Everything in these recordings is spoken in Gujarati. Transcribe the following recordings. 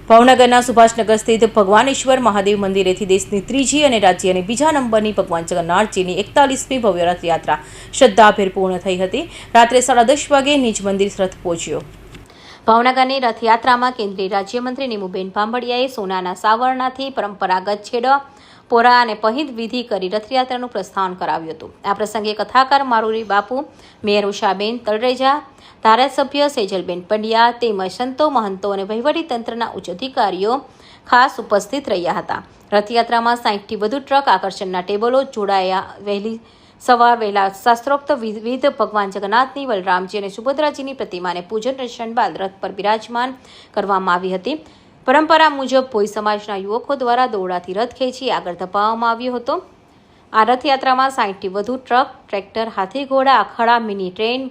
ભાવનગરના સુભાષનગર સ્થિત ભગવાનેશ્વર મહાદેવ મંદિરેથી દેશની ત્રીજી અને રાજ્યની બીજા નંબરની ભગવાન જગન્નાથજીની 41મી ભવ્ય રથયાત્રા શ્રદ્ધાભેર પૂર્ણ થઈ હતી. રાત્રે 10:30 વાગે નિજ મંદિર રથ પહોંચ્યો. ભાવનગરની રથયાત્રામાં કેન્દ્રીય રાજ્યમંત્રી નીમુબેન બાંભડિયાએ સોનાના સાવરણાથી પરંપરાગત છેડા પોરા અને પહિંદ વિધિ કરી રથયાત્રાનું પ્રસ્થાન કરાવ્યું હતું. આ પ્રસંગે કથાકાર મારુરી બાપુ, મેયર ઉષાબેન તલરેજા, ધારાસભ્ય સેજલબેન પંડ્યા તેમજ સંતો, મહંતો અને વહીવટીતંત્રના ઉચ્ચ અધિકારીઓ ખાસ ઉપસ્થિત રહ્યા હતા. રથયાત્રામાં 60થી વધુ ટ્રક આકર્ષણના ટેબલો જોડાયા. વહેલી સવાર વહેલા શાસ્ત્રોક્ત વિવિધ ભગવાન જગન્નાથની, બલરામજી અને સુભદ્રાજીની પ્રતિમાને પૂજન દર્શન બાદ રથ પર બિરાજમાન કરવામાં આવી હતી. પરંપરા મુજબ ભોઈ સમાજના યુવકો દ્વારા દોરડાથી રથ ખેંચી આગળ ધપાવવામાં આવ્યો હતો. આ રથયાત્રામાં 60થી વધુ ટ્રક, ટ્રેક્ટર, હાથી ઘોડા, અખાડા, મિની ટ્રેન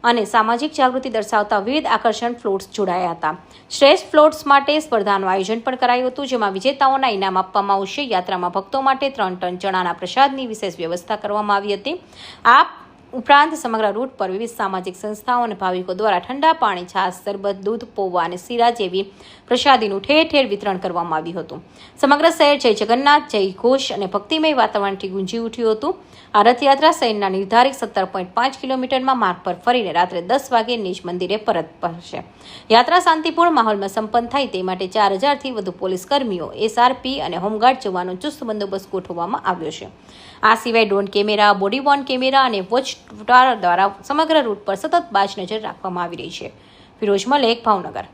અને સામાજિક જાગૃતિ દર્શાવતા વિવિધ આકર્ષણ ફ્લોટ્સ જોડાયા હતા. શ્રેષ્ઠ ફ્લોટ્સ માટે સ્પર્ધાનું આયોજન પણ કરાયું હતું, જેમાં વિજેતાઓના ઇનામ આપવામાં આવશે. યાત્રામાં ભક્તો માટે 3 ટન ચણાના પ્રસાદની વિશેષ વ્યવસ્થા કરવામાં આવી હતી. આ ઉપરાંત સમગ્ર રૂટ પર વિવિધ સામાજિક સંસ્થાઓ અને ભાવિકો દ્વારા ઠંડા પાણી, છાશ, શરબત, દૂધ, પૌવા અને શીરા જેવી પ્રસાદીનું ઠેર ઠેર વિતરણ કરવામાં આવ્યું હતું. સમગ્ર શહેર જય જગન્નાથ, જય ઘોષ અને ભક્તિમય વાતાવરણથી ગુંજી ઉઠ્યું હતું. આ રથયાત્રા શહેરના નિર્ધારિત 17.5 કિલોમીટરમાં માર્ગ પર ફરીને રાત્રે 10 વાગે નિજ મંદિરે પરત ફરશે. યાત્રા શાંતિપૂર્ણ માહોલમાં સંપન્ન થાય તે માટે 4000થી વધુ પોલીસ કર્મીઓ, SRP અને હોમગાર્ડ જવાનો ચુસ્ત બંદોબસ્ત ગોઠવવામાં આવ્યો છે. આ સિવાય drone camera, body Warne camera અને વોચ ટાવર દ્વારા સમગ્ર રૂટ પર સતત બાજ નજર રાખવામાં આવી રહી છે. ફિરોઝ મલેક, ભાવનગર.